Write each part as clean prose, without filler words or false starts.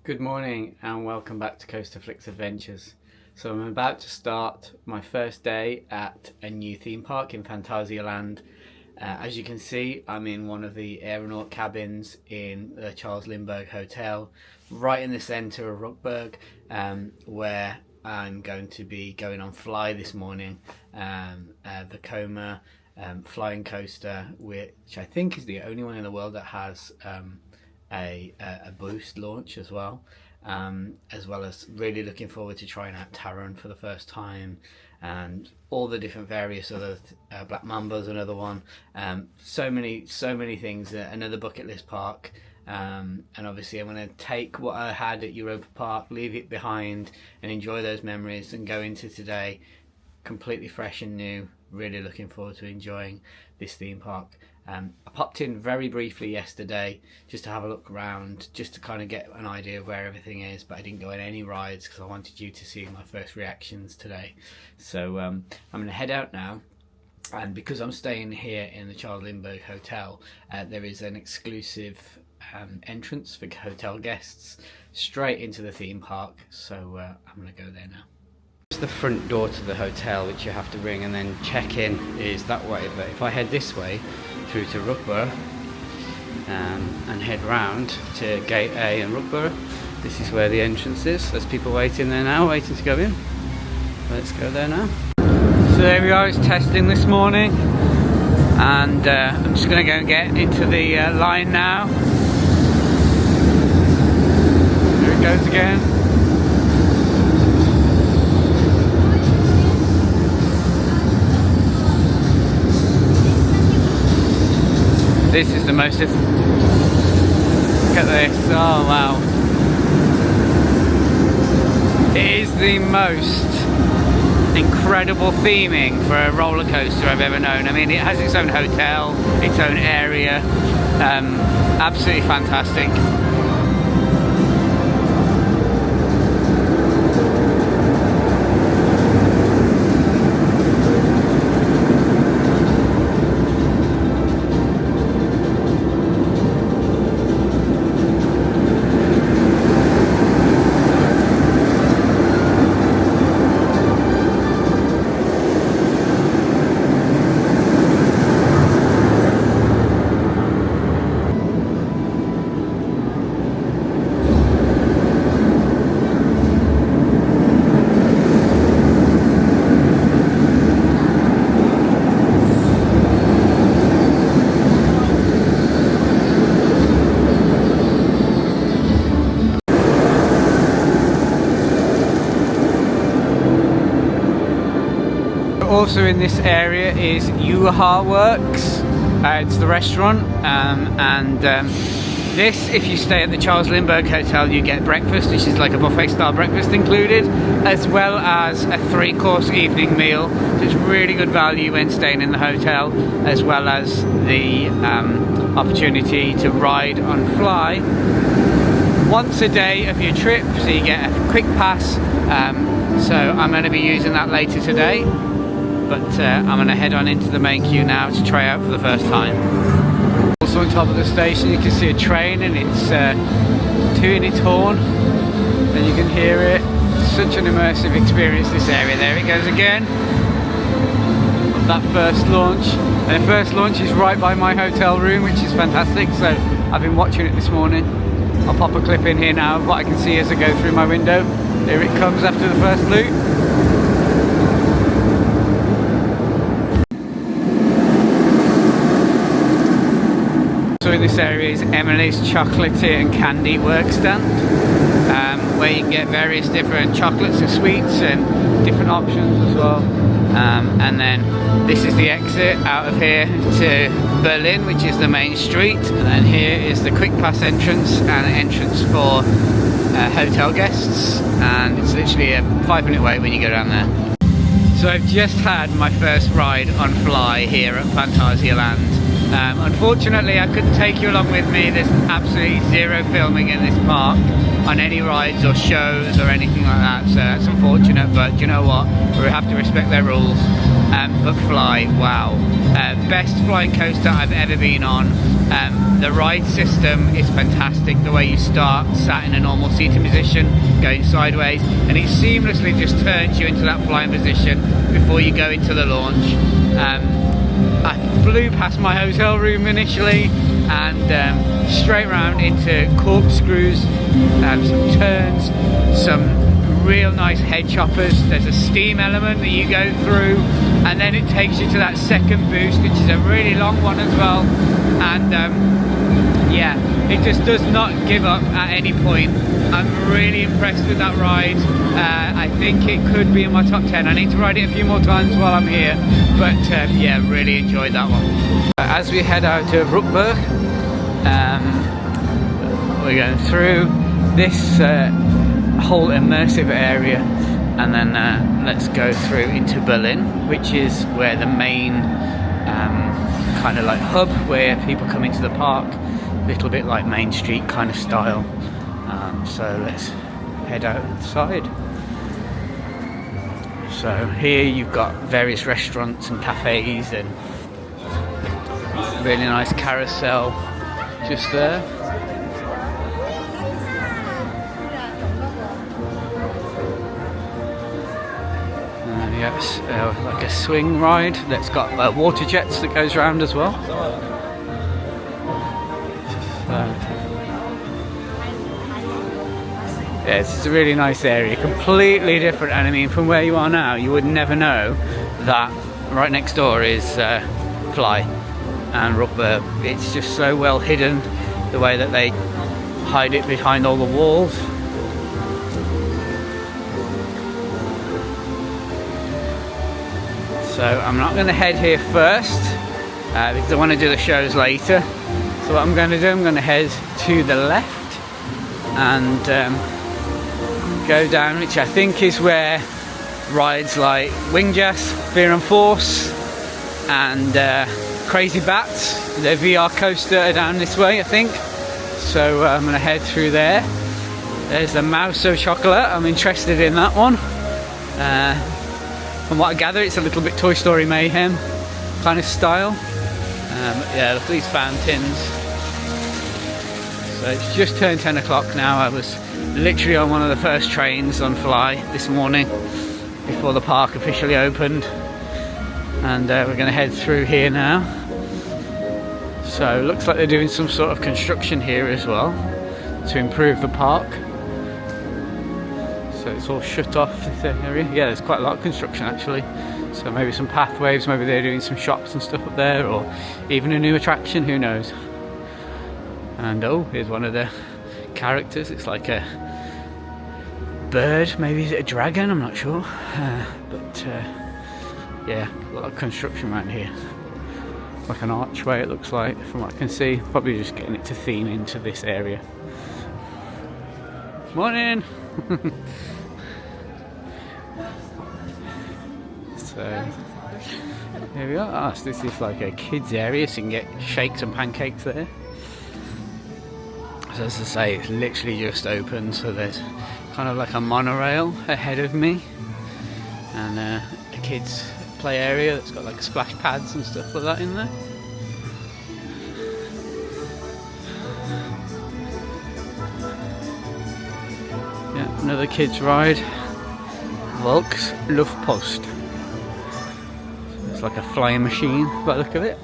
Good morning and welcome back to CoasterFlix Adventures. So I'm about to start my first day at a new theme park in Phantasialand. As you can see, I'm in one of the aeronaut cabins in the Charles Lindbergh Hotel, right in the centre of Rookburgh, where I'm going to be going on Fly this morning, the Coma flying coaster, which I think is the only one in the world that has a boost launch as well as really looking forward to trying out Taron for the first time, and all the different various other Black Mamba's another one, so many things, another bucket list park, and obviously I'm going to take what I had at Europa Park, leave it behind and enjoy those memories, and go into today completely fresh and new. Really looking forward to enjoying this theme park. I popped in very briefly yesterday just to have a look around, just to kind of get an idea of where everything is, but I didn't go on any rides because I wanted you to see my first reactions today. So I'm going to head out now, and because I'm staying here in the Charles Lindbergh Hotel, there is an exclusive entrance for hotel guests straight into the theme park, so I'm going to go there now. The front door to the hotel, which you have to ring and then check in, is that way, but if I head this way through to Rookburgh and head round to gate A in Rookburgh, this is where the entrance is. There's people waiting there now, waiting to go in. Let's go there now. So there we are, it's testing this morning, and I'm just going to go and get into the line now. There it goes again. This is the most, look at this, oh wow. It is the most incredible theming for a roller coaster I've ever known. I mean, it has its own hotel, its own area, absolutely fantastic. Also in this area is Yuha Works. It's the restaurant, and this, if you stay at the Charles Lindbergh Hotel, you get breakfast, which is like a buffet style breakfast included, as well as a 3-course evening meal. So it's really good value when staying in the hotel, as well as the opportunity to ride on Fly once a day of your trip, so you get a quick pass. So I'm going to be using that later today. But I'm going to head on into the main queue now to try out for the first time. Also on top of the station you can see a train, and it's tooting its horn and you can hear it. Such an immersive experience, this area. There it goes again, that first launch. And the first launch is right by my hotel room, which is fantastic, so I've been watching it this morning. I'll pop a clip in here now of what I can see as I go through my window. There it comes after the first loop. So in this area is Emily's chocolatey and candy work stand, where you can get various different chocolates and sweets and different options as well. And then this is the exit out of here to Berlin, which is the main street. And then here is the quick pass entrance, and an entrance for hotel guests. And it's literally a 5-minute wait when you go down there. So I've just had my first ride on Fly here at Phantasialand. Unfortunately I couldn't take you along with me. There's absolutely zero filming in this park on any rides or shows or anything like that, so that's unfortunate, but you know what, we have to respect their rules. but fly, wow. Best flying coaster I've ever been on. The ride system is fantastic. The way you start sat in a normal seating position, going sideways, and it seamlessly just turns you into that flying position before you go into the launch. I flew past my hotel room initially and straight around into corkscrews, some turns, some real nice head choppers. There's a steam element that you go through, and then it takes you to that second boost, which is a really long one as well. And yeah, it just does not give up at any point. I'm really impressed with that ride. I think it could be in my top 10. I need to ride it a few more times while I'm here, but yeah, really enjoyed that one. As we head out to Rookburgh, we're going through this whole immersive area, and then let's go through into Berlin, which is where the main kind of like hub where people come into the park, a little bit like Main Street kind of style. So let's head outside. So here you've got various restaurants and cafes and really nice carousel just there. Yes, like a swing ride that's got water jets that goes around as well. Yeah, it's a really nice area, completely different, and I mean from where you are now you would never know that right next door is Fly and Rookburgh. It's just so well hidden, the way that they hide it behind all the walls. So I'm not going to head here first because I want to do the shows later. So what I'm going to do, I'm going to head to the left and go down, which I think is where rides like Wing Jazz, Fear and Force and Crazy Bats, the VR coaster, are down this way I think. So I'm going to head through there. There's the Mouse of Chocolate, I'm interested in that one. From what I gather, it's a little bit Toy Story Mayhem kind of style. Yeah, look at these fountains. So it's just turned 10 o'clock now. I was literally on one of the first trains on Fly this morning before the park officially opened. And we're going to head through here now. So it looks like they're doing some sort of construction here as well to improve the park. So it's all shut off, this area. Yeah, there's quite a lot of construction actually. So maybe some pathways, maybe they're doing some shops and stuff up there, or even a new attraction, who knows. And oh, here's one of the characters. It's like a bird, maybe is it a dragon, I'm not sure. But yeah, a lot of construction around here. Like an archway it looks like, from what I can see. Probably just getting it to theme into this area. Morning! So here we are. So this is like a kids area, so you can get shakes and pancakes there. So as I say, it's literally just open, so there's kind of like a monorail ahead of me and a kids play area that's got like splash pads and stuff like that in there. Yeah, another kids ride, Volks Luftpost. It's like a flying machine by the look of it.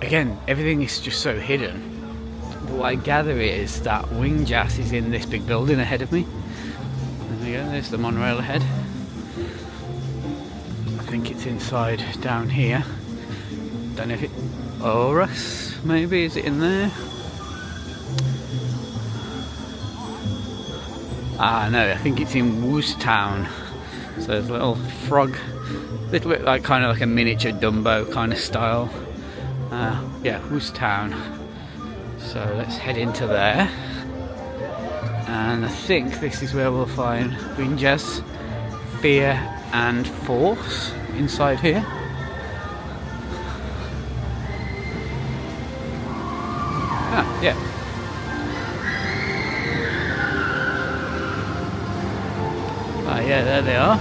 Again, everything is just so hidden. But what I gather is that Wing Jazz is in this big building ahead of me. There we go, there's the monorail ahead. I think it's inside down here. Don't know if it... Orus, maybe, is it in there? Ah no, I think it's in Woostown. So there's a little frog, a little bit like kind of like a miniature Dumbo kind of style. Yeah, Woostown. So let's head into there. And I think this is where we'll find Wing Jazz, Fear and Force inside here. Ah, yeah. Ah, yeah, there they are.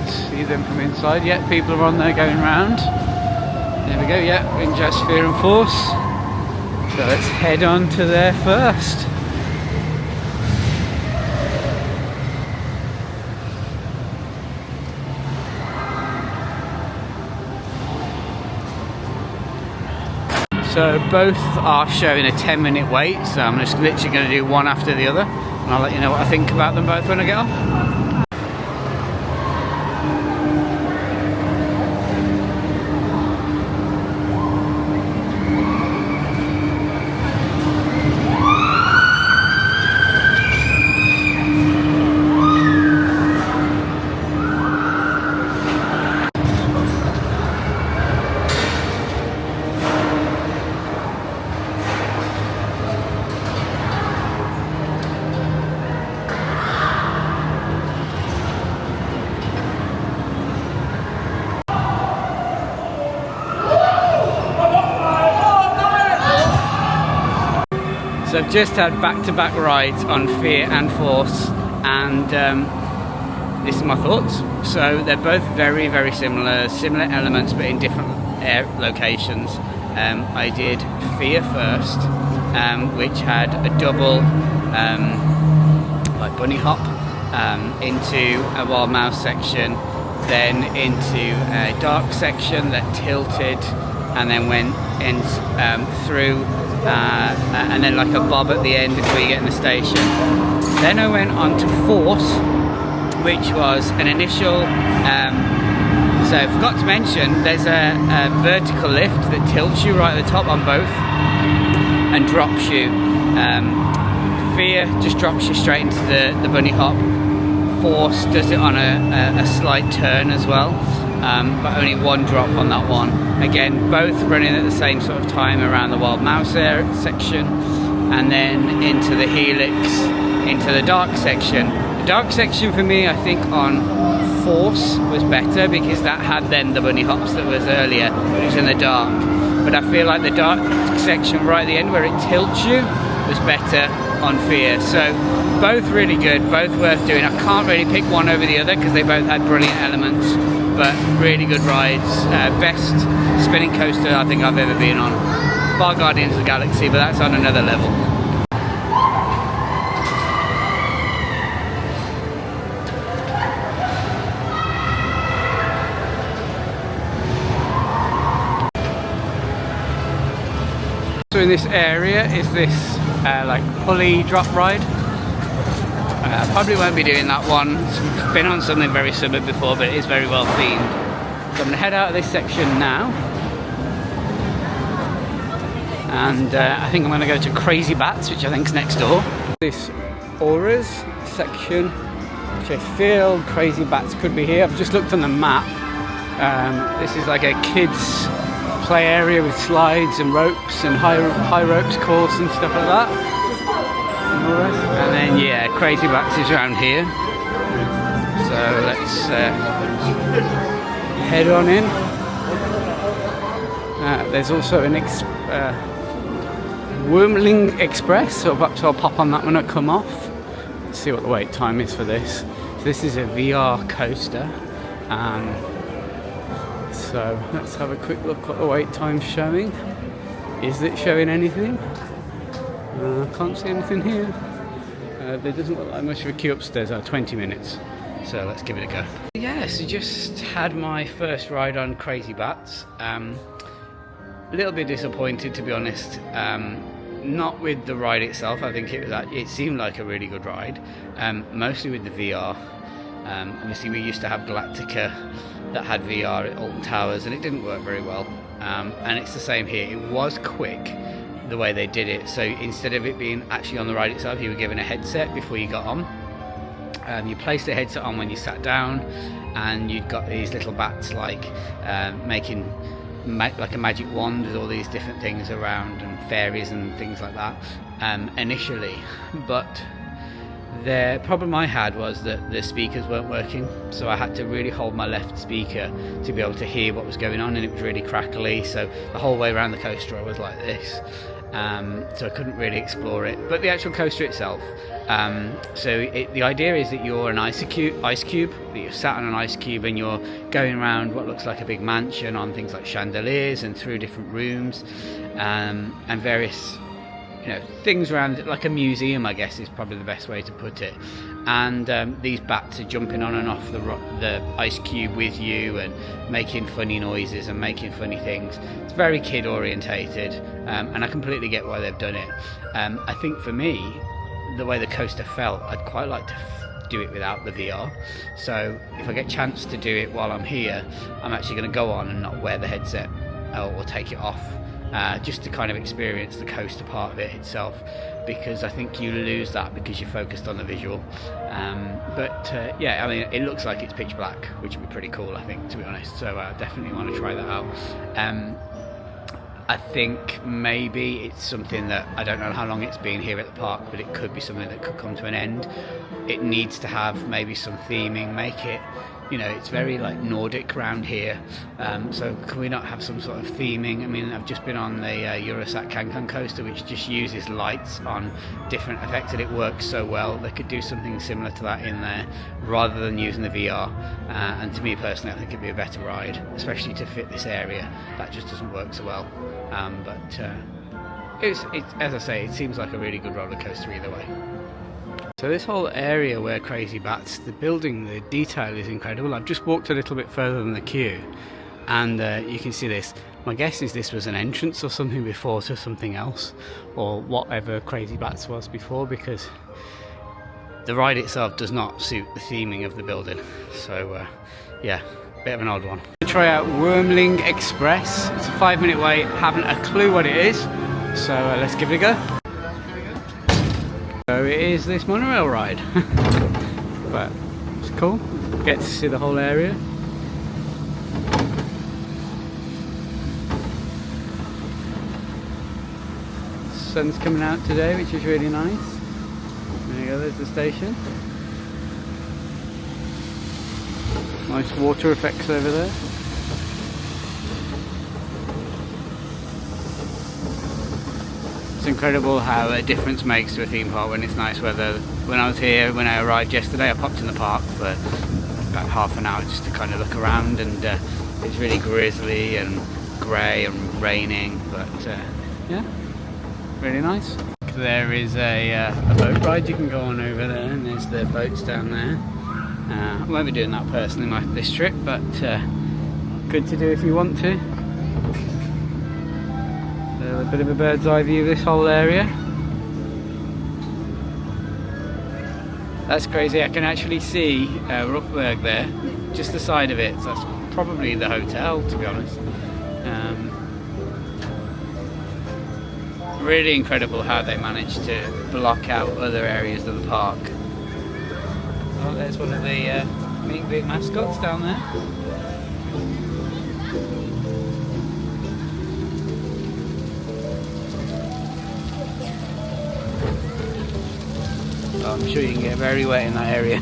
see them from inside. Yeah, people are on there going round. There we go, yeah, we're in Just Fear and Force. So let's head on to there first. So both are showing a 10-minute wait, so I'm just literally going to do one after the other, and I'll let you know what I think about them both when I get off. So I've just had back-to-back rides on Fear and Force, and this is my thoughts. So they're both very, very similar elements, but in different locations. I did Fear first, which had a double like bunny hop into a wild mouse section, then into a dark section that tilted, and then went through. And then like a bob at the end before you get in the station. Then I went on to Force, which was an initial, so I forgot to mention, there's a vertical lift that tilts you right at the top on both and drops you. Fear just drops you straight into the bunny hop. Force does it on a slight turn as well, but only one drop on that one. Again, both running at the same sort of time around the wild mouse section, and then into the helix, into the dark section. The dark section for me, I think on Force was better because that had then the bunny hops that was earlier, which was in the dark. But I feel like the dark section right at the end where it tilts you was better on Fear. So both really good, both worth doing. I can't really pick one over the other because they both had brilliant elements, but really good rides. Best spinning coaster I think I've ever been on, bar Guardians of the Galaxy, but that's on another level. So in this area is this like pulley drop ride. Probably won't be doing that one. It's been on something very similar before, but it is very well themed. So I'm going to head out of this section now, and I think I'm going to go to Crazy Bats, which I think is next door. This Auras section, which I feel Crazy Bats could be here. I've just looked on the map. This is like a kids play area with slides and ropes and high ropes course and stuff like that. And then yeah, Crazy Bats is around here. So let's head on in. There's also an Wormling Express, so perhaps I'll pop on that when I come off. Let's see what the wait time is for this. So this is a VR coaster. So let's have a quick look what the wait time's showing. Is it showing anything? I can't see anything here. There doesn't look like much of a queue upstairs. 20 minutes. So let's give it a go. Yes, I just had my first ride on Crazy Bats. A little bit disappointed, to be honest. Not with the ride itself. I think it seemed like a really good ride. Mostly with the VR. Obviously we used to have Galactica that had VR at Alton Towers, and it didn't work very well. And it's the same here. It was quick the way they did it. So instead of it being actually on the ride itself, you were given a headset before you got on. You placed the headset on when you sat down, and you'd got these little bats like making like a magic wand with all these different things around, and fairies and things like that initially. But the problem I had was that the speakers weren't working, so I had to really hold my left speaker to be able to hear what was going on, and it was really crackly. So the whole way around the coaster I was like this. so I couldn't really explore it. But the actual coaster itself, the idea is that you're an ice cube, that you're sat on an ice cube and you're going around what looks like a big mansion on things like chandeliers and through different rooms, and various things around it, like a museum, I guess is probably the best way to put it. And these bats are jumping on and off the ice cube with you and making funny noises and making funny things. It's very kid orientated, and I completely get why they've done it. I think for me, the way the coaster felt, I'd quite like to do it without the VR. So if I get a chance to do it while I'm here, I'm actually going to go on and not wear the headset or take it off. Just to kind of experience the coaster part of it itself, because I think you lose that because you're focused on the visual. Yeah, I mean, it looks like it's pitch black, which would be pretty cool, I think, to be honest. So I definitely want to try that out. I think maybe it's something that, I don't know how long it's been here at the park, but it could be something that could come to an end. It needs to have maybe some theming, make it, it's very like Nordic around here, so can we not have some sort of theming? I mean, I've just been on the Eurosat Cancun coaster, which just uses lights on different effects, and it works so well. They could do something similar to that in there rather than using the VR, and to me personally, I think it'd be a better ride, especially to fit this area. That just doesn't work so well, it's as I say, it seems like a really good roller coaster either way. So this whole area where Crazy Bats, the building, the detail is incredible. I've just walked a little bit further than the queue, and you can see this. My guess is this was an entrance or something before to something else, or whatever Crazy Bats was before, because the ride itself does not suit the theming of the building. So yeah, bit of an odd one. Try out Wormling Express. It's a 5-minute wait, haven't a clue what it is, so let's give it a go. So it is this monorail ride, but it's cool, get to see the whole area. Sun's coming out today, which is really nice. There you go, there's the station. Nice water effects over there. It's incredible how a difference makes to a theme park when it's nice weather. When I was here, when I arrived yesterday, I popped in the park for about half an hour just to kind of look around, and it's really grizzly and grey and raining, but yeah, really nice. There is a boat ride you can go on over there, and there's the boats down there. I won't be doing that personally this trip, but good to do if you want to. A bit of a bird's eye view of this whole area. That's crazy, I can actually see Rookburgh there, just the side of it, so that's probably the hotel, to be honest. Really incredible how they managed to block out other areas of the park. Oh, there's one of the Meet and Greet mascots down there. Oh, I'm sure you can get very wet in that area.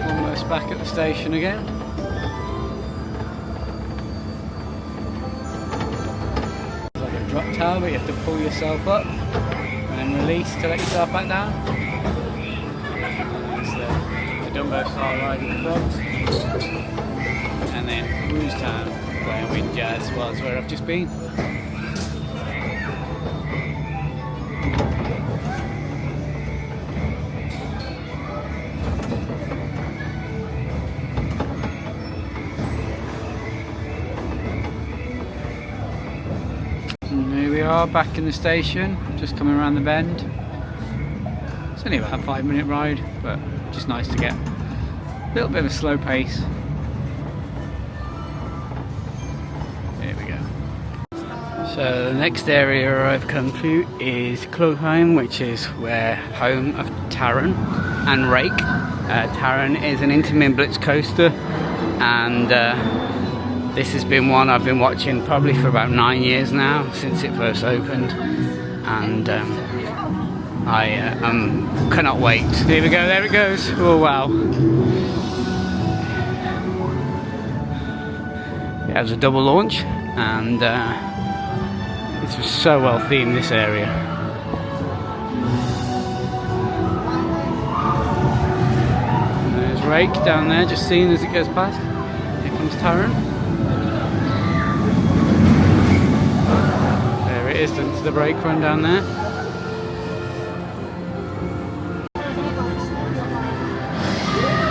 Almost back at the station again. It's like a drop tower, but you have to pull yourself up and release to let yourself back down. That's the Dumbo style ride with the frogs. And then Rouge Town, where Wind Jazz was, where I've just been. And here we are back in the station, just coming around the bend. It's only about a 5-minute ride, but just nice to get a little bit of a slow pace. There we go. So the next area I've come to is Klugheim, which is where home of Taron and Rake. Taron is an Intamin Blitz coaster, and This has been one I've been watching probably for about 9 years now, since it first opened, and I cannot wait. Here we go, there it goes. Oh wow. It has a double launch, and it's so well themed, this area. And there's Rake down there, just seen as it goes past. Here comes Taron. There it is, into the brake run down there.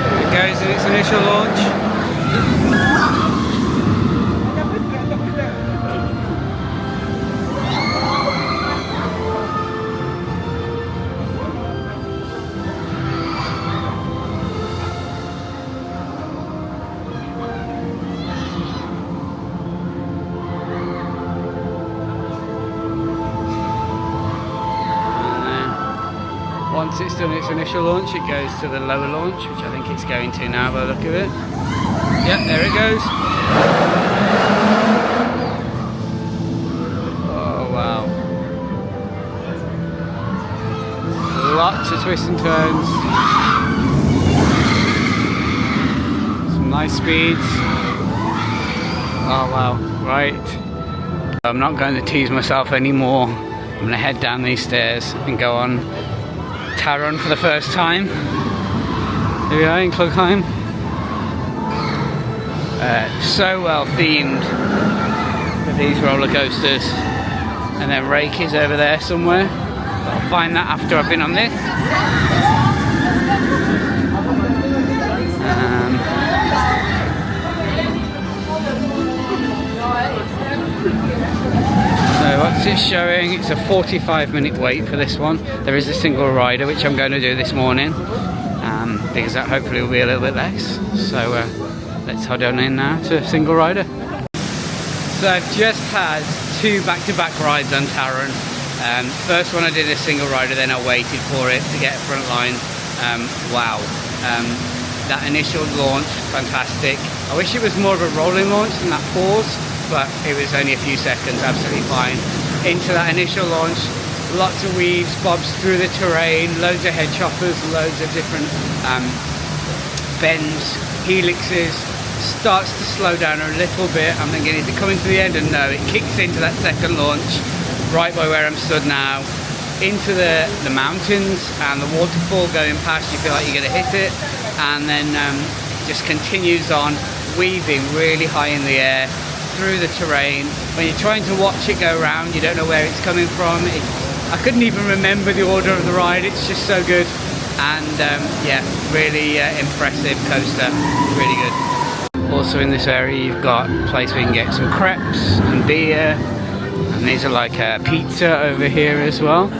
There it goes in its initial launch. Once it's done its initial launch, it goes to the lower launch, which I think it's going to now by the look of it. Yep, there it goes. Oh wow. Lots of twists and turns. Some nice speeds. Oh wow, right. I'm not going to tease myself anymore. I'm going to head down these stairs and go on Taron for the first time. Here we are in Klugheim. So well themed with these roller coasters. And then Rake is over there somewhere. I'll find that after I've been on this. So what's it showing? It's a 45-minute wait for this one. There is a single rider, which I'm going to do this morning, because that hopefully will be a little bit less. So let's head on in now to a single rider. So I've just had 2 back-to-back rides on Taron. First one I did a single rider, then I waited for it to get front line. Wow. That initial launch, fantastic. I wish it was more of a rolling launch than that pause, but it was only a few seconds, absolutely fine. Into that initial launch, lots of weaves, bobs through the terrain, loads of head choppers, loads of different bends, helixes. Starts to slow down a little bit. I'm thinking, is it coming to the end? And no, it kicks into that second launch, right by where I'm stood now, into the mountains and the waterfall going past. You feel like you're going to hit it, and then just continues on, weaving really high in the air, through the terrain. When you're trying to watch it go around, you don't know where it's coming from. I couldn't even remember the order of the ride. It's just so good, and yeah, really impressive coaster, really good. Also in this area you've got a place where you can get some crepes and beer, and these are like a pizza over here as well.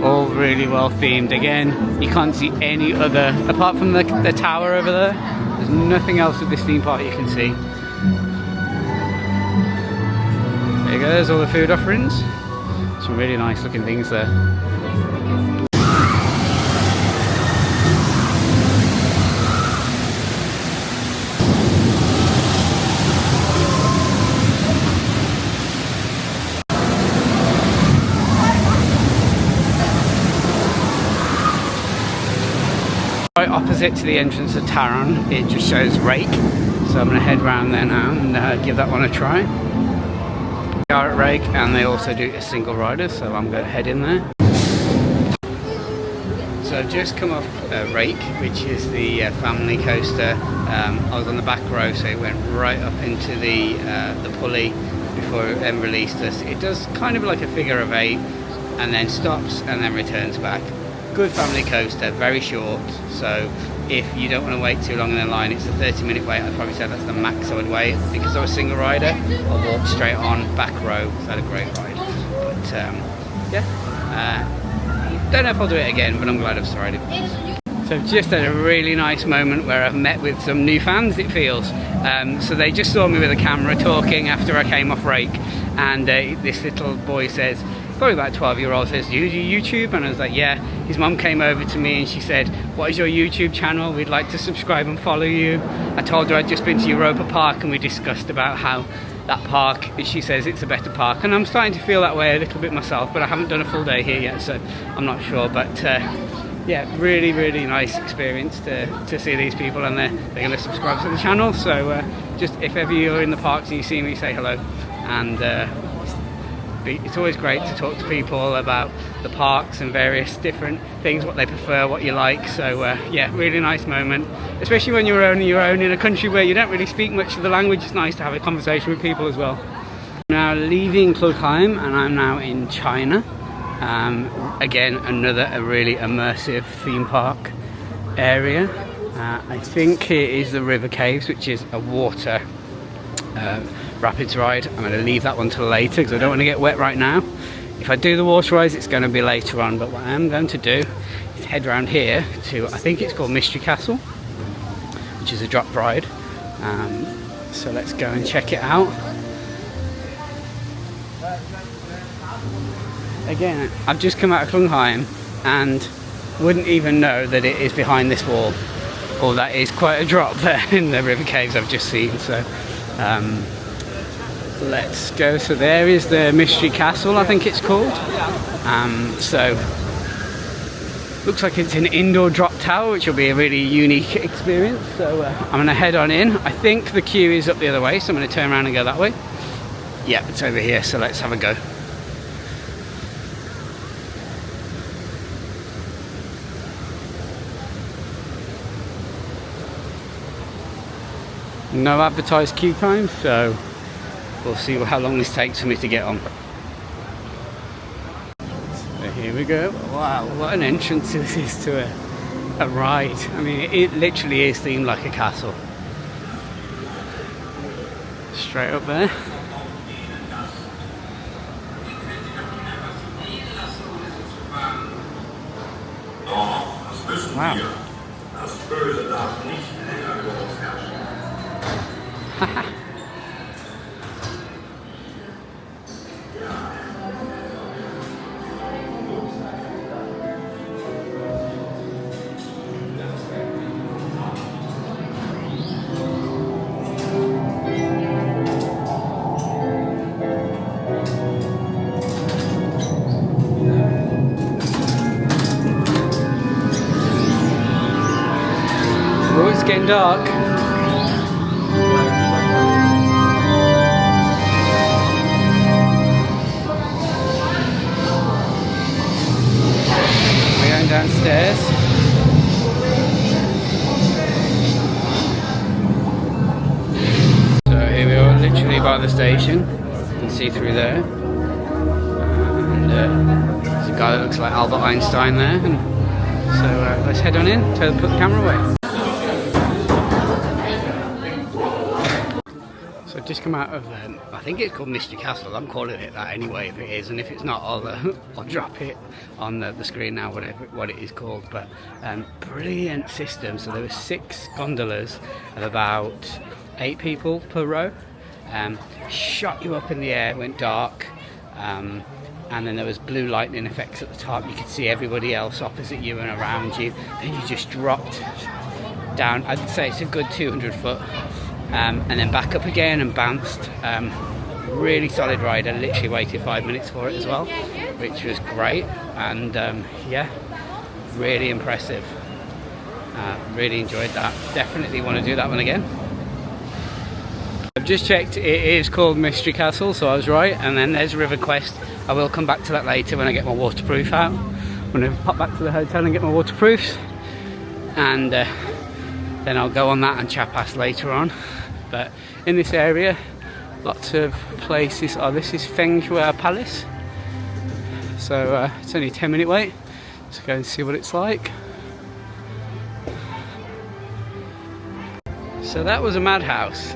All really well themed. Again, you can't see any other, apart from the tower over there, there's nothing else at this theme park you can see. There you go, there's all the food offerings. Some really nice looking things there. Right opposite to the entrance of Taron, it just shows Rake, so I'm going to head round there now and give that one a try. We are at Rake, and they also do a single rider, so I'm going to head in there. So I've just come off Rake, which is the family coaster. I was on the back row, so it went right up into the pulley before it then released us. It does kind of like a figure of 8, and then stops and then returns back. Good family coaster, very short, so if you don't want to wait too long in the line, it's a 30-minute wait. I'd probably say that's the max I would wait. Because I was a single rider, I walked straight on, back row, so I had a great ride. But yeah, don't know if I'll do it again, but I'm glad I've tried it. So I've just had a really nice moment where I've met with some new fans, it feels. So they just saw me with a camera talking after I came off Rake, and this little boy says, probably about 12-year-old, says, "Do you do YouTube?" And I was like, yeah. His mum came over to me and she said, "What is your YouTube channel? We'd like to subscribe and follow you." I told her I'd just been to Europa Park and we discussed about how that park, she says it's a better park, and I'm starting to feel that way a little bit myself, but I haven't done a full day here yet, so I'm not sure. But yeah, really nice experience to see these people, and they're going to subscribe to the channel. So just if ever you're in the parks and you see me, say hello. And it's always great to talk to people about the parks and various different things, what they prefer, what you like. So yeah, really nice moment, especially when you're on your own in a country where you don't really speak much of the language. It's nice to have a conversation with people as well. I'm now leaving Klugheim and I'm now in China. Again, another really immersive theme park area. I think it is the River Caves, which is a water rapids ride. I'm going to leave that one till later because I don't want to get wet right now. If I do the water rides, it's going to be later on, but what I am going to do is head around here to, I think it's called Mystery Castle, which is a drop ride. So let's go and check it out. Again, I've just come out of Klugheim and wouldn't even know that it is behind this wall, or that is quite a drop there in the River Caves I've just seen. So let's go. So there is the Mystery Castle, I think it's called. So looks like it's an indoor drop tower, which will be a really unique experience. So I'm going to head on in. I think the queue is up the other way, so I'm going to turn around and go that way. Yeah, it's over here, so let's have a go. No advertised queue time, so we'll see how long this takes for me to get on. So here we go. Wow, what an entrance this is to a ride. I mean, it literally is themed like a castle. Straight up there. Wow. Oh, it's getting dark. We're going downstairs. So here we are, literally by the station. You can see through there. And there's a guy that looks like Albert Einstein there. And so let's head on in, put the camera away. So I've just come out of, I think it's called Mystery Castle. I'm calling it that anyway if it is, and if it's not, I'll drop it on the screen now, what it is called. But brilliant system. So there were 6 gondolas of about 8 people per row. Shot you up in the air, went dark, and then there was blue lightning effects at the top. You could see everybody else opposite you and around you. Then you just dropped down. I'd say it's a good 200 foot. And then back up again and bounced. Really solid ride. I literally waited 5 minutes for it as well, which was great. And yeah, really impressive. Really enjoyed that. Definitely want to do that one again. I've just checked, it is called Mystery Castle, so I was right. And then there's River Quest. I will come back to that later when I get my waterproof out. I'm going to pop back to the hotel and get my waterproofs, and then I'll go on that and Chapas later on. But in this area, lots of places. Oh, this is Feng Shui Palace. So it's only a 10-minute wait. Let's go and see what it's like. So that was a madhouse.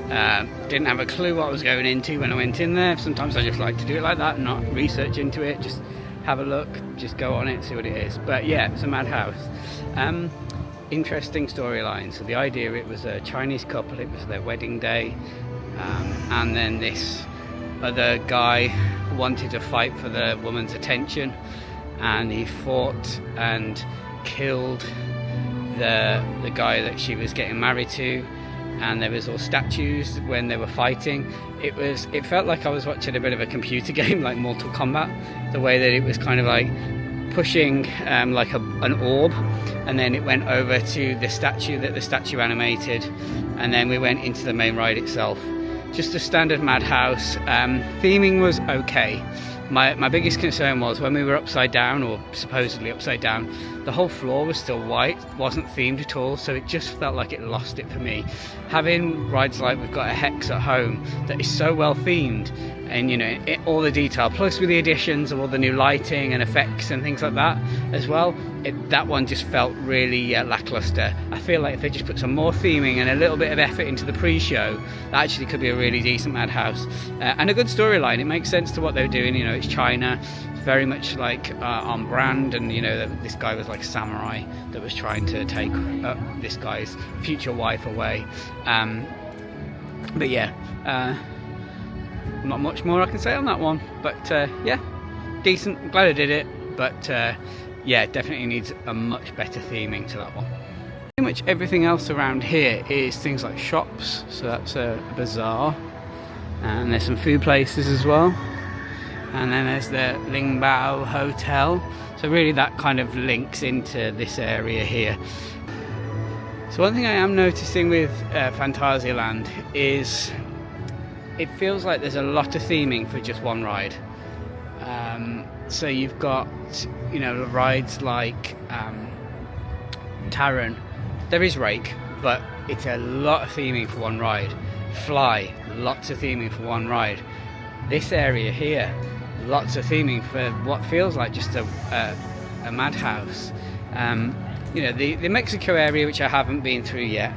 Didn't have a clue what I was going into when I went in there. Sometimes I just like to do it like that, not research into it, just have a look, just go on it, see what it is. But yeah, it's a madhouse. Interesting storyline. So the idea, it was a Chinese couple, it was their wedding day, and then this other guy wanted to fight for the woman's attention, and he fought and killed the guy that she was getting married to. And there was all statues when they were fighting. It felt like I was watching a bit of a computer game, like Mortal Kombat, the way that it was kind of like pushing like an orb, and then it went over to the statue that the statue animated, and then we went into the main ride itself. Just a standard madhouse. Theming was okay. My biggest concern was when we were upside down, or supposedly upside down, the whole floor was still white, wasn't themed at all, so it just felt like it lost it for me. Having rides like we've got a Hex at home that is so well themed, and you know, all the detail, plus with the additions of all the new lighting and effects and things like that as well, that one just felt really lackluster. I feel like if they just put some more theming and a little bit of effort into the pre-show, that actually could be a really decent madhouse, and a good storyline. It makes sense to what they're doing. You know, it's China, it's very much like on brand, and you know, this guy was like a samurai that was trying to take this guy's future wife away. But yeah, not much more I can say on that one, but yeah, decent. I'm glad I did it, but yeah, definitely needs a much better theming to that one. Pretty much everything else around here is things like shops, so that's a bazaar, and there's some food places as well, and then there's the Lingbao Hotel, so really that kind of links into this area here. So one thing I am noticing with Phantasialand is it feels like there's a lot of theming for just one ride. So you've got, you know, rides like Taron. There is Rake, but it's a lot of theming for one ride. Fly, lots of theming for one ride. This area here, lots of theming for what feels like just a madhouse. You know, the Mexico area, which I haven't been through yet,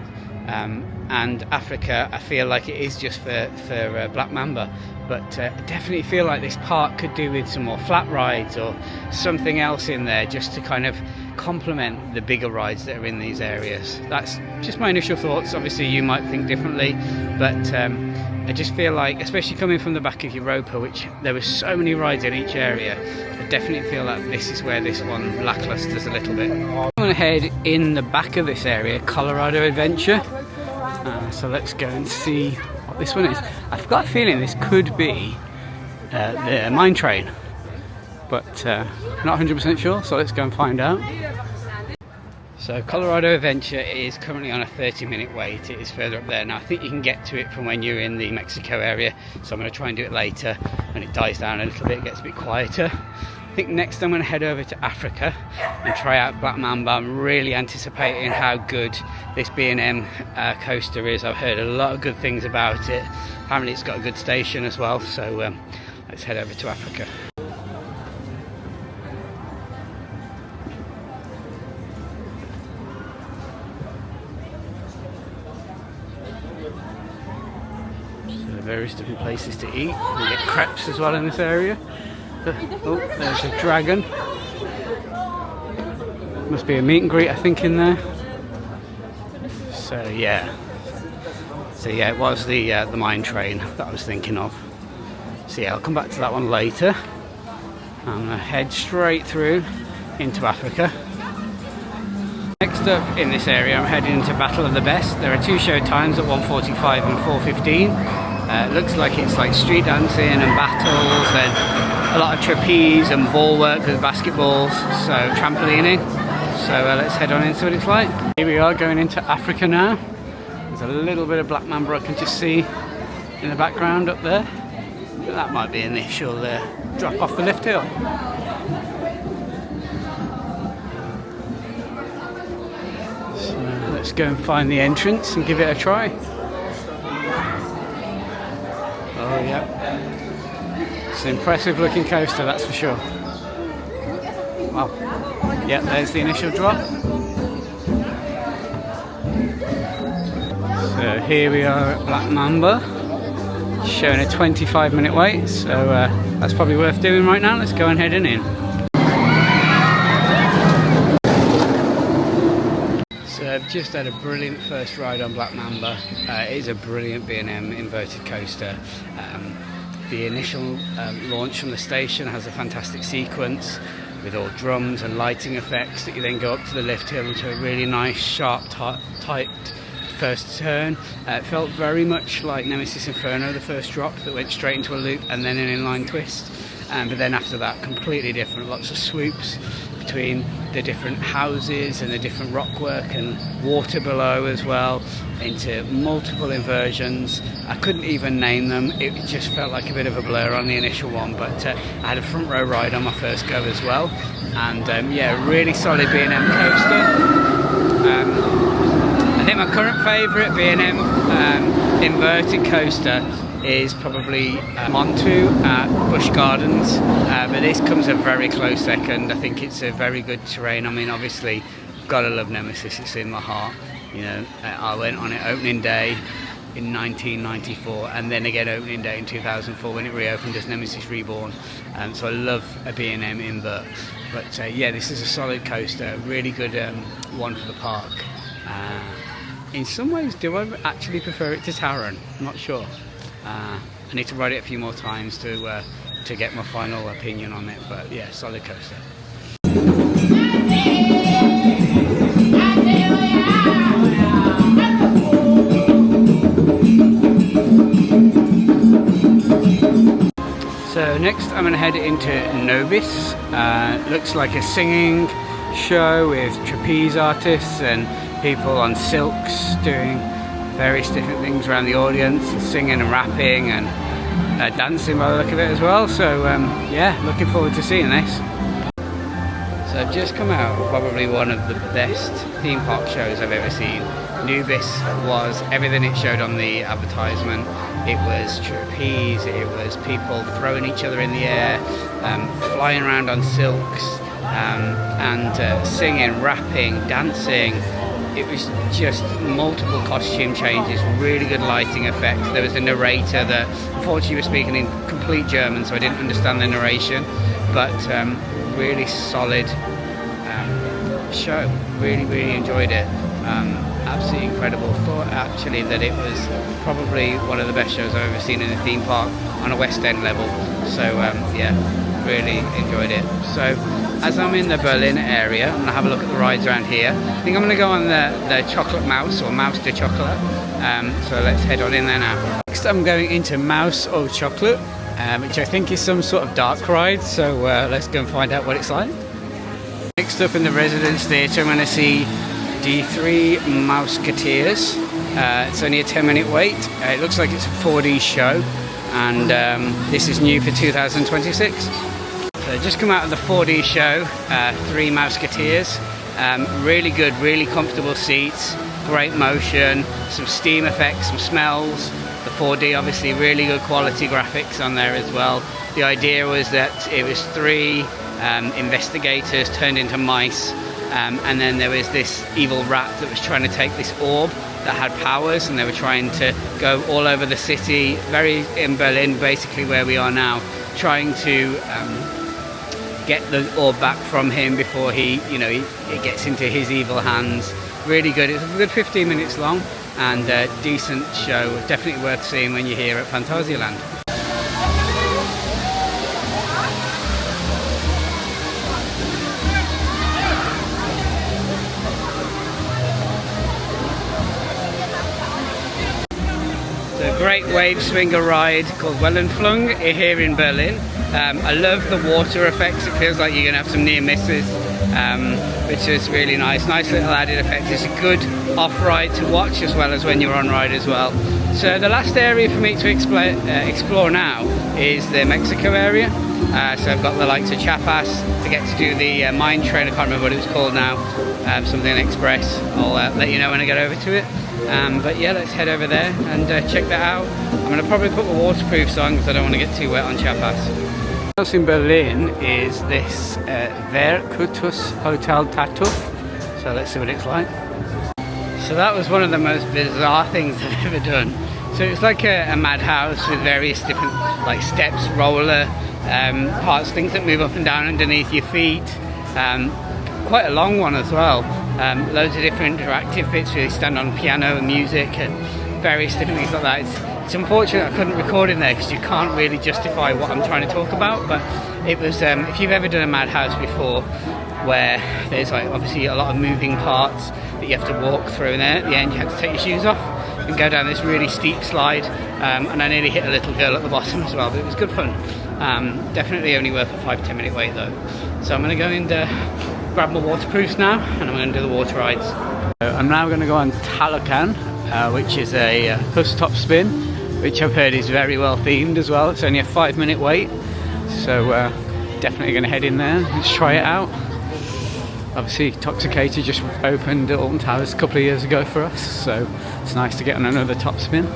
and Africa, I feel like it is just for Black Mamba, but I definitely feel like this park could do with some more flat rides or something else in there, just to kind of complement the bigger rides that are in these areas. That's just my initial thoughts. Obviously you might think differently, but I just feel like, especially coming from the back of Europa, which there were so many rides in each area, I definitely feel like this is where this one lacklusters a little bit. I'm going to head in the back of this area, Colorado Adventure. So let's go and see what this one is. I've got a feeling this could be the mine train, but not 100% sure, so let's go and find out. So Colorado Adventure is currently on a 30-minute wait. It is further up there. Now I think you can get to it from when you're in the Mexico area, so I'm going to try and do it later when it dies down a little bit, it gets a bit quieter. I think next I'm going to head over to Africa and try out Black Mamba. I'm really anticipating how good this B&M coaster is. I've heard a lot of good things about it. Apparently it's got a good station as well, so let's head over to Africa. So various different places to eat. We get crepes as well in this area. Oh, there's a dragon. Must be a meet and greet, I think, in there. So yeah, it was the mine train that I was thinking of. So yeah, I'll come back to that one later. I'm gonna head straight through into Africa. Next up in this area, I'm heading into Battle of the Best. There are two show times at 1:45 and 4:15. It looks like it's like street dancing and battles and a lot of trapeze and ball work with basketballs, so trampolining. So let's head on into what it's like. Here we are going into Africa now. There's a little bit of Black Mamba I can just see in the background up there. That might be an initial drop off the lift hill. So let's go and find the entrance and give it a try. Oh yeah. It's an impressive looking coaster, that's for sure. Well, yeah, there's the initial drop. So here we are at Black Mamba, showing a 25-minute wait, so that's probably worth doing right now. Let's go and head in. So I've just had a brilliant first ride on Black Mamba. It is a brilliant B&M inverted coaster. The initial launch from the station has a fantastic sequence with all drums and lighting effects that you then go up to the lift hill into a really nice, sharp, tight first turn. It felt very much like Nemesis Inferno, the first drop that went straight into a loop and then an inline twist. But then after that, completely different. Lots of swoops between the different houses and the different rockwork and water below as well, into multiple inversions. I couldn't even name them. It just felt like a bit of a blur on the initial one, but I had a front row ride on my first go as well. And yeah, really solid B&M coaster. I think my current favourite B&M inverted coaster is probably Montu at Busch Gardens, but this comes a very close second. I think it's a very good terrain. I mean, obviously, gotta love Nemesis, it's in my heart. You know, I went on it opening day in 1994, and then again opening day in 2004 when it reopened as Nemesis Reborn. So I love a B&M invert. But yeah, this is a solid coaster, really good one for the park. In some ways, do I actually prefer it to Taron? I'm not sure. I need to ride it a few more times to get my final opinion on it, but yeah, solid coaster. So next I'm going to head into Nobis. Looks like a singing show with trapeze artists and people on silks doing various different things around the audience, singing and rapping and dancing by the look of it as well. So yeah, looking forward to seeing this. So I've just come out of probably one of the best theme park shows I've ever seen. Nubis was everything it showed on the advertisement. It was trapeze, it was people throwing each other in the air, flying around on silks, and singing, rapping, dancing. It was just multiple costume changes, really good lighting effects. There was a narrator that unfortunately was speaking in complete German, so I didn't understand the narration, but really solid show. Really enjoyed it. Absolutely incredible. Thought actually that it was probably one of the best shows I've ever seen in a theme park on a West End level. So yeah, really enjoyed it. So as I'm in the Berlin area, I'm going to have a look at the rides around here. I think I'm going to go on the Chocolate Mouse, or Mouse de Chocolate. So let's head on in there now. Next I'm going into Mouse au Chocolate, which I think is some sort of dark ride. So let's go and find out what it's like. Next up in the Residence Theatre, I'm going to see D3 Mouseketeers. It's only a 10-minute wait. It looks like it's a 4D show, and this is new for 2026. So just come out of the 4D show, 3 Mouseketeers. Really good, really comfortable seats, great motion, some steam effects, some smells. The 4D obviously really good quality graphics on there as well. The idea was that it was 3 investigators turned into mice, and then there was this evil rat that was trying to take this orb that had powers, and they were trying to go all over the city, very in Berlin basically where we are now, trying to get the orb back from him before he gets into his evil hands. Really good. It's a good 15 minutes long, and a decent show, definitely worth seeing when you're here at Phantasialand. A great wave swinger ride called Wellenflung here in Berlin. I love the water effects. It feels like you're going to have some near misses, which is really nice. Nice little added effect. It's a good off-ride to watch as well as when you're on ride as well. So the last area for me to explore now is the Mexico area. So I've got the likes of Chiapas. I get to do the mine train. I can't remember what it's called now. Something Express. I'll let you know when I get over to it. But yeah, let's head over there and check that out. I'm going to probably put the waterproofs on because I don't want to get too wet on Chiapas. House in Berlin is this Verkutus Hotel Tatuf. So let's see what it's like. So that was one of the most bizarre things I've ever done. So it's like a madhouse with various different like steps, roller parts, things that move up and down underneath your feet. Quite a long one as well. Loads of different interactive bits where you stand on piano and music and various different things like that. It's unfortunate I couldn't record in there because you can't really justify what I'm trying to talk about, but it was, if you've ever done a madhouse before, where there's like obviously a lot of moving parts that you have to walk through, and then at the end you have to take your shoes off and go down this really steep slide, and I nearly hit a little girl at the bottom as well, but it was good fun. Definitely only worth a 5-10 minute wait though. So I'm going to go and grab my waterproofs now, and I'm going to do the water rides. I'm now going to go on Taron, which is a bus top spin, which I've heard is very well themed as well. It's only a 5-minute wait, so definitely going to head in there and try it out. Obviously Toxicator just opened at Alton Towers a couple of years ago for us, so it's nice to get on another top spin.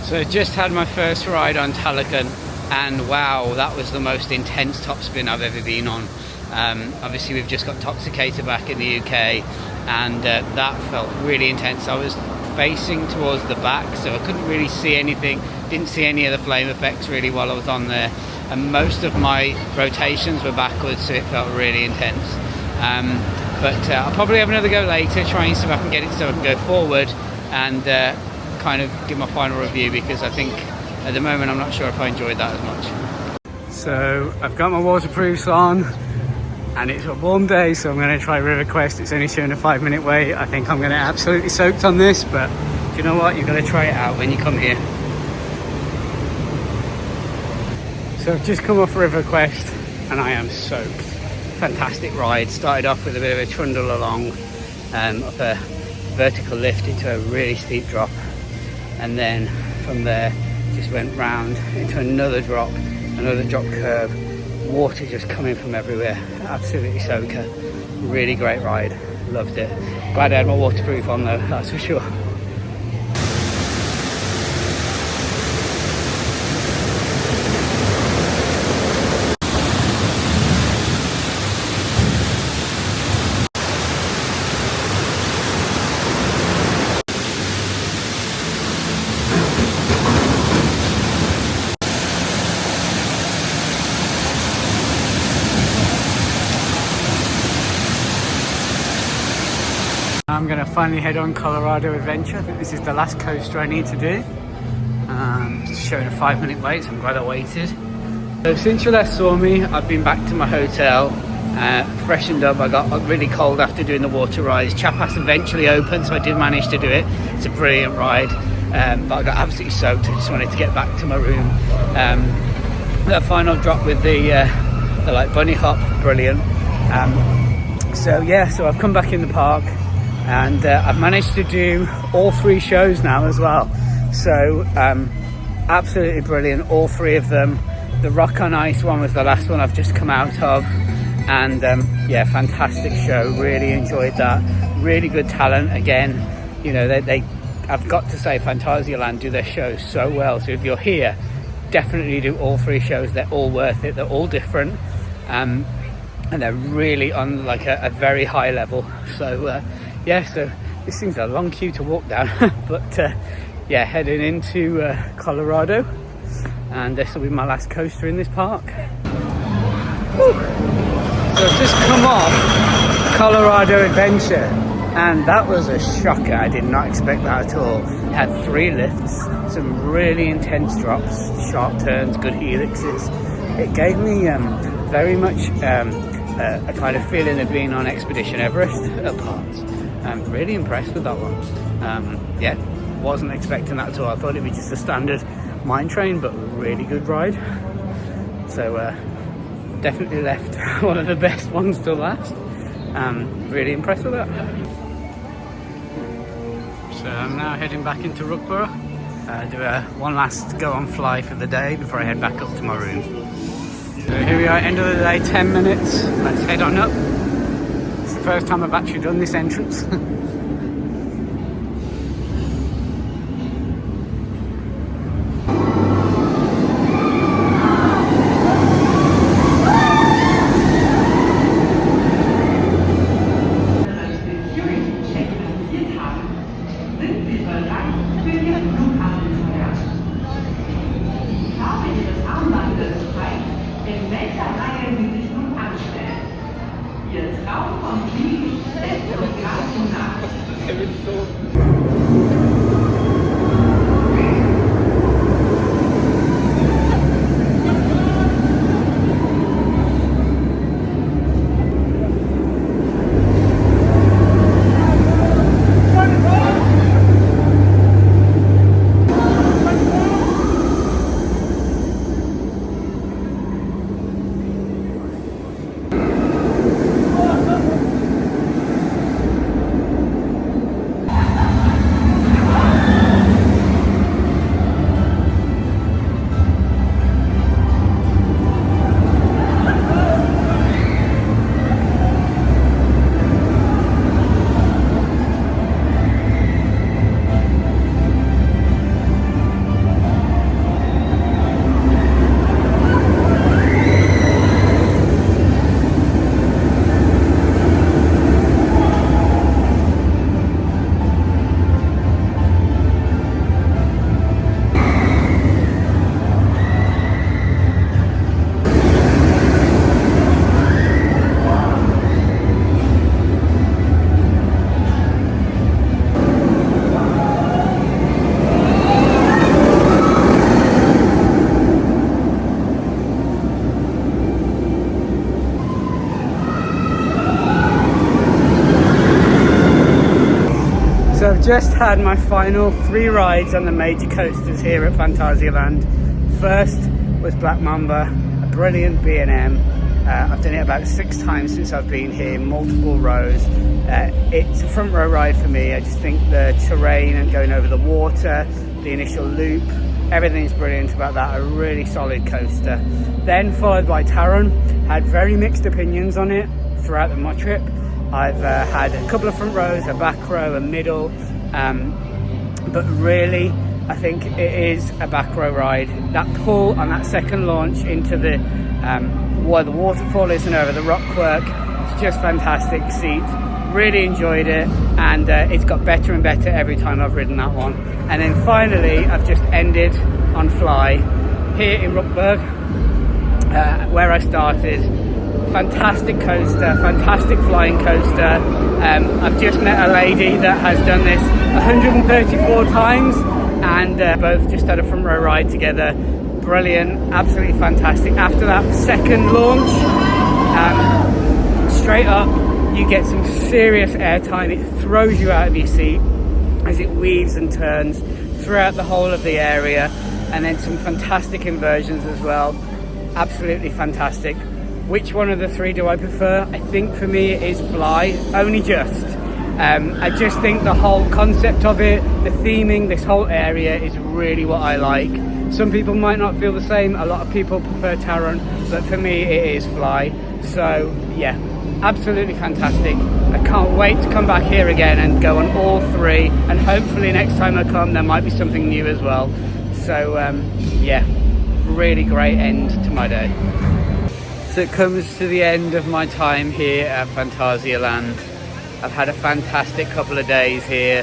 So I just had my first ride on Taron, and wow, that was the most intense top spin I've ever been on. Obviously we've just got Toxicator back in the UK, and that felt really intense. I was facing towards the back, so I couldn't really see anything, didn't see any of the flame effects really while I was on there, and most of my rotations were backwards, so it felt really intense. But I'll probably have another go later, try and see if I can get it so I can go forward and kind of give my final review, because I think at the moment I'm not sure if I enjoyed that as much. So I've got my waterproofs on, and it's a warm day, so I'm going to try River Quest. It's only showing a 5-minute wait. I think I'm going to absolutely soaked on this, but you know what, you've got to try it out when you come here. So I've just come off River Quest and I am soaked. Fantastic ride. Started off with a bit of a trundle along up a vertical lift into a really steep drop, and then from there just went round into another drop curve, water just coming from everywhere. Absolutely soaker. Really great ride, loved it. Glad I had my waterproof on though, that's for sure. now I'm going to finally head on Colorado Adventure. I think this is the last coaster I need to do. Just showing a 5-minute wait, so I'm glad I waited. So since you last saw me, I've been back to my hotel, freshened up. I got really cold after doing the water rides. Chapas eventually opened, so I did manage to do it. It's a brilliant ride, but I got absolutely soaked. I just wanted to get back to my room. That final drop with the like bunny hop, brilliant. So yeah, so I've come back in the park, and I've managed to do all 3 shows now as well. So absolutely brilliant, all 3 of them. The Rock on Ice one was the last one I've just come out of, and yeah, fantastic show, really enjoyed that. Really good talent again, you know, I've got to say Phantasialand do their shows so well. So if you're here, definitely do all 3 shows. They're all worth it, they're all different, and they're really on like a very high level. So yeah, so this seems a long queue to walk down, but yeah, heading into Colorado, and this will be my last coaster in this park. Woo. So I've just come off Colorado Adventure, and that was a shocker. I did not expect that at all. It had 3 lifts, some really intense drops, sharp turns, good helixes. It gave me very much a kind of feeling of being on Expedition Everest at parts. I'm really impressed with that one. Yeah, wasn't expecting that at all. I thought it'd be just a standard mine train, but really good ride. So definitely left one of the best ones to last. Really impressed with that. So I'm now heading back into Rookburgh. Do one last go on fly for the day before I head back up to my room. So here we are, end of the day, 10 minutes. Let's head on up. It's the first time I've actually done this entrance. So I've just had my final 3 rides on the major coasters here at Phantasialand. First was Black Mamba, a brilliant B&M. I've done it about 6 times since I've been here, multiple rows. It's a front row ride for me. I just think the terrain and going over the water, the initial loop, everything's brilliant about that. A really solid coaster. Then followed by Taron. Had very mixed opinions on it throughout my trip. I've had a couple of front rows, a back row, a middle, but really I think it is a back row ride. That pull on that second launch into the where the waterfall is and over the rockwork, it's just fantastic seat. Really enjoyed it, and it's got better and better every time I've ridden that one. And then finally I've just ended on Fly here in Rookburgh, where I started. fantastic coaster, fantastic flying coaster. I've just met a lady that has done this 134 times, and both just had a front row ride together. Brilliant, absolutely fantastic. After that second launch, straight up, you get some serious airtime. It throws you out of your seat as it weaves and turns throughout the whole of the area, and then some fantastic inversions as well. Absolutely fantastic. Which one of the three do I prefer? I think for me it is Fly, only just. I just think the whole concept of it, the theming, this whole area is really what I like. Some people might not feel the same. A lot of people prefer Taron, but for me it is Fly. So yeah, absolutely fantastic. I can't wait to come back here again and go on all three, and hopefully next time I come there might be something new as well. So yeah, really great end to my day. So it comes to the end of my time here at Phantasialand. I've had a fantastic couple of days here.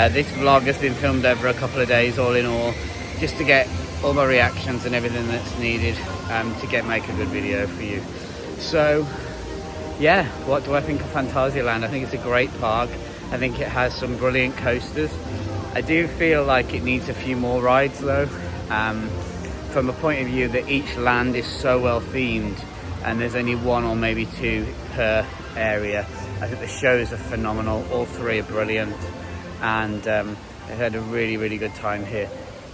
This vlog has been filmed over a couple of days all in all, just to get all my reactions and everything that's needed to make a good video for you. So yeah, what do I think of Phantasialand? I think it's a great park. I think it has some brilliant coasters. I do feel like it needs a few more rides though, from a point of view that each land is so well themed and there's only one or maybe two per area. I think the shows are phenomenal, all three are brilliant, and I've had a really good time here,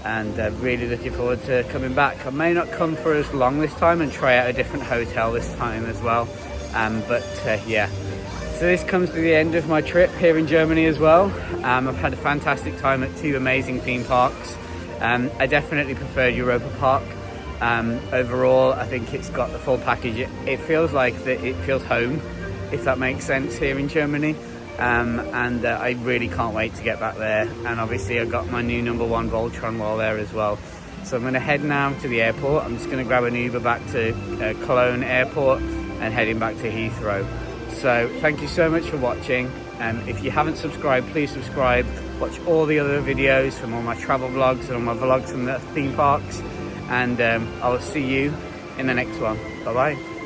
and really looking forward to coming back. I may not come for as long this time and try out a different hotel this time as well, but yeah. So this comes to the end of my trip here in Germany as well. I've had a fantastic time at two amazing theme parks. I definitely prefer Europa Park. Overall, I think it's got the full package. It feels like it feels home, if that makes sense, here in Germany. And I really can't wait to get back there. And obviously I got my new #1 Voltron while there as well. So I'm going to head now to the airport. I'm just going to grab an Uber back to Cologne Airport and heading back to Heathrow. So thank you so much for watching. If you haven't subscribed, please subscribe. Watch all the other videos from all my travel vlogs and all my vlogs from the theme parks. And I will see you in the next one. Bye bye.